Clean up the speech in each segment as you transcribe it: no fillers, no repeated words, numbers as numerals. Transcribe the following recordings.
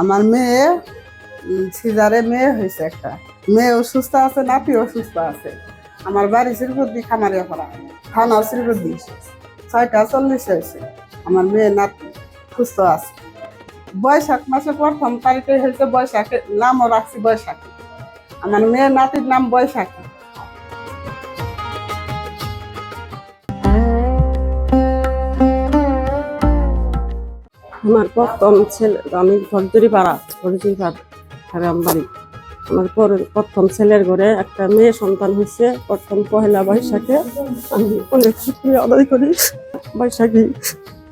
আমার মেয়ে সিজারে মেয়ে হয়েছে একটা। মেয়ে অসুস্থ আছে, নাতি অসুস্থ আছে। আমার বাড়ি শ্রীপতি খামারিয়া পাড়া, থানা শ্রীপতি। 6টা 40 হয়েছে। আমার মেয়ে নাতি সুস্থ আছে। বৈশাখ মাসে প্রথম তারিখে হয়েছে বৈশাখে, নামও রাখছি বৈশাখী। আমার মেয়ের নাতির নাম বৈশাখী। আমার প্রথম ছেলে, আমি ফজরিপাড়া গ্রাম বাড়ি। আমার প্রথম ছেলের ঘরে একটা মেয়ে সন্তান হয়েছে প্রথম পহেলা বৈশাখে। আমি অনেক শুকরিয়া আদায় করি বৈশাখী।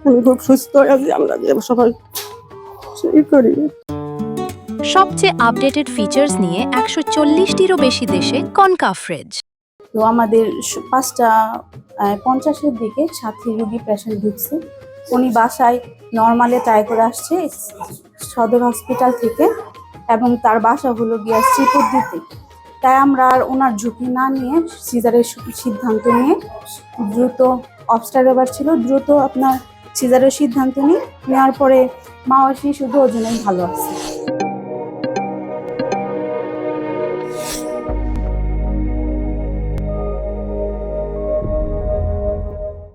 আমি খুব সুস্থ আছি, আমরা সবাই সেই করি। সবচেয়ে আপডেটেড ফিচার্স নিয়ে 140টিরও বেশি দেশে কনকাফ ফ্রিজ। তো আমাদের 5:50-এর দিকে সাথী রোগী পেশেন্ট ঢুকছে। উনি বাসায় নর্মালে ট্রাই করে আসছে সদর হসপিটাল থেকে, এবং তার বাসা হলো গিয়া শ্রীপদ্দিতে। তাই আমরা আর ওনার ঝুঁকি না নিয়ে সিজারের সিদ্ধান্ত নিয়ে দ্রুত, অবস্ট্রাকশন ছিল, দ্রুত আপনার সিজারের সিদ্ধান্ত নেওয়ার পরে মা শিশু দুজনেই ভালো আছে।